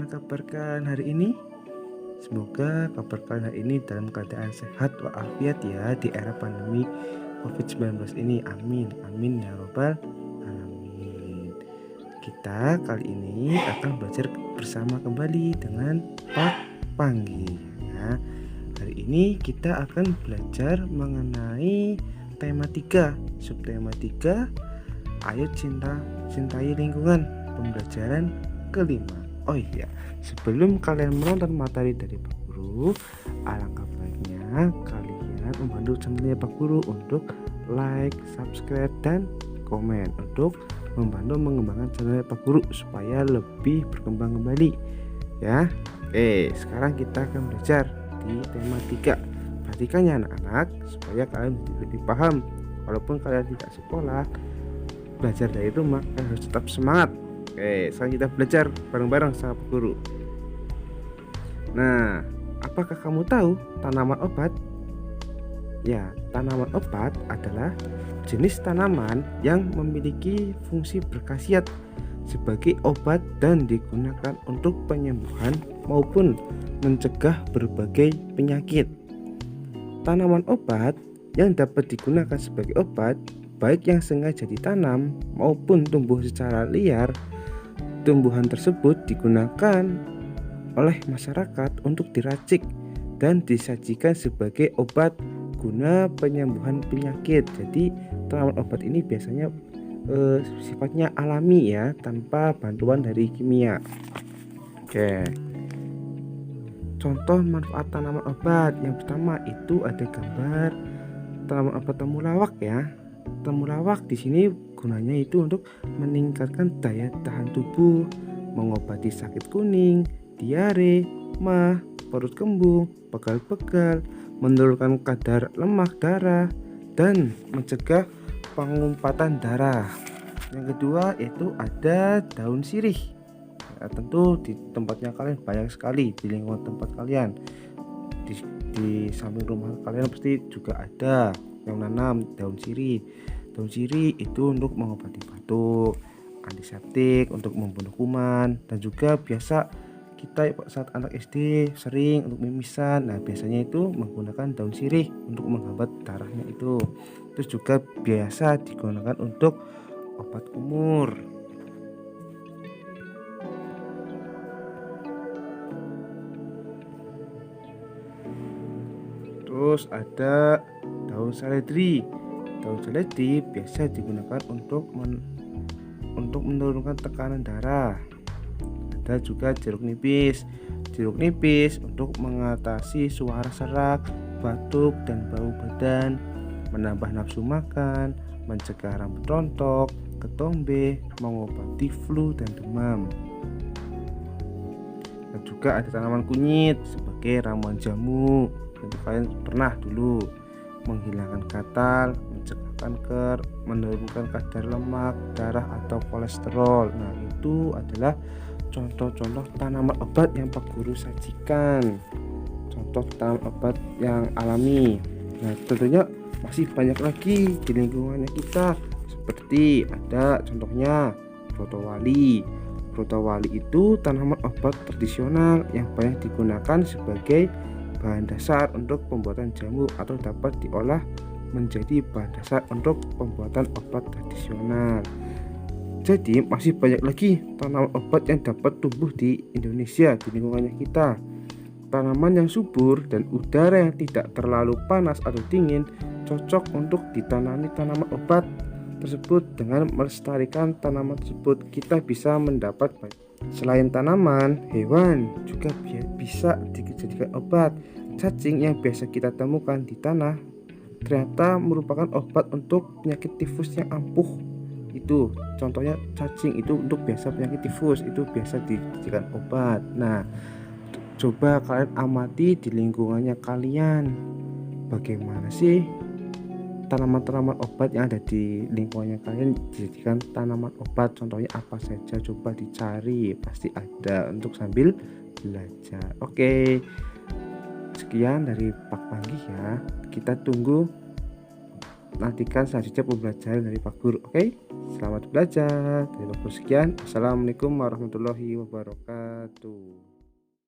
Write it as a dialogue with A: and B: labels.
A: kabarkan hari ini? Semoga kabar kalian hari ini dalam keadaan sehat walafiat ya di era pandemi COVID-19 ini. Amin, amin ya robbal alamin. Kita kali ini akan belajar bersama kembali dengan Pak Panggi ya. Hari ini kita akan belajar mengenai tema 3, subtema 3, ayo cintai lingkungan, pembelajaran kelima. Oh iya, sebelum kalian menonton materi dari Pak Guru, alangkah baiknya kalian membantu channelnya Pak Guru untuk like, subscribe, dan komen untuk membantu mengembangkan channelnya Pak Guru supaya lebih berkembang kembali ya. Oke, sekarang kita akan belajar di tema 3. Perhatikan ya anak-anak, supaya kalian lebih paham. Walaupun kalian tidak sekolah, belajar dari rumah, kalian harus tetap semangat. Oke, sekarang kita belajar bareng-bareng sama guru. Nah, apakah kamu tahu tanaman obat? Ya, tanaman obat adalah jenis tanaman yang memiliki fungsi berkhasiat sebagai obat dan digunakan untuk penyembuhan maupun mencegah berbagai penyakit. Tanaman obat yang dapat digunakan sebagai obat, baik yang sengaja ditanam maupun tumbuh secara liar, tumbuhan tersebut digunakan oleh masyarakat untuk diracik dan disajikan sebagai obat guna penyembuhan penyakit. Jadi tanaman obat ini biasanya sifatnya alami ya, tanpa bantuan dari kimia. Oke, contoh manfaat tanaman obat. Yang pertama itu ada gambar tanaman obat temulawak ya. Temulawak di sini gunanya itu untuk meningkatkan daya tahan tubuh, mengobati sakit kuning, diare, mah, perut kembung, pegal-pegal, menurunkan kadar lemak darah, dan mencegah pengumpatan darah. Yang kedua itu ada daun sirih. Ya, tentu di tempatnya kalian banyak sekali, di lingkungan tempat kalian, di samping rumah kalian pasti juga ada yang nanam daun sirih. Daun sirih itu untuk mengobati batuk, antiseptik, untuk membunuh kuman, dan juga biasa kita saat anak SD sering untuk mimisan. Nah, biasanya itu menggunakan daun sirih untuk menghambat darahnya itu. Terus juga biasa digunakan untuk obat kumur. Terus ada daun seledri. Daun seledri biasa digunakan untuk menurunkan tekanan darah. Ada juga jeruk nipis. Jeruk nipis untuk mengatasi suara serak, batuk, dan bau badan, menambah nafsu makan, mencegah rambut rontok, ketombe, mengobati flu dan demam. Dan juga ada tanaman kunyit sebagai ramuan jamu. Tentu kalian pernah dulu, menghilangkan gatal, mencegah kanker, menurunkan kadar lemak darah atau kolesterol. Nah, itu adalah contoh-contoh tanaman obat yang Pak Guru sajikan. Contoh tanaman obat yang alami. Nah, tentunya masih banyak lagi di lingkungannya kita. Seperti ada contohnya protowali. Protowali itu tanaman obat tradisional yang banyak digunakan sebagai bahan dasar untuk pembuatan jamu atau dapat diolah menjadi bahan dasar untuk pembuatan obat tradisional. Jadi masih banyak lagi tanaman obat yang dapat tumbuh di Indonesia, di lingkungannya kita. Tanaman yang subur dan udara yang tidak terlalu panas atau dingin cocok untuk ditanami tanaman obat tersebut. Dengan melestarikan tanaman tersebut, kita bisa mendapat selain tanaman, hewan juga bisa dijadikan obat. Cacing yang biasa kita temukan di tanah ternyata merupakan obat untuk penyakit tifus yang ampuh. Itu contohnya, cacing itu untuk biasa penyakit tifus, itu biasa dijadikan obat. Nah, coba kalian amati di lingkungannya kalian, bagaimana sih tanaman-tanaman obat yang ada di lingkungannya kalian dijadikan tanaman obat. Contohnya apa saja, coba dicari, pasti ada untuk sambil belajar. Oke, sekian dari Pak Panggi ya. Kita tunggu, nantikan selanjutnya pembelajaran dari Pak Guru. Oke, selamat belajar. Dari Pak Guru sekian. Assalamualaikum warahmatullahi wabarakatuh. wabarakatuh.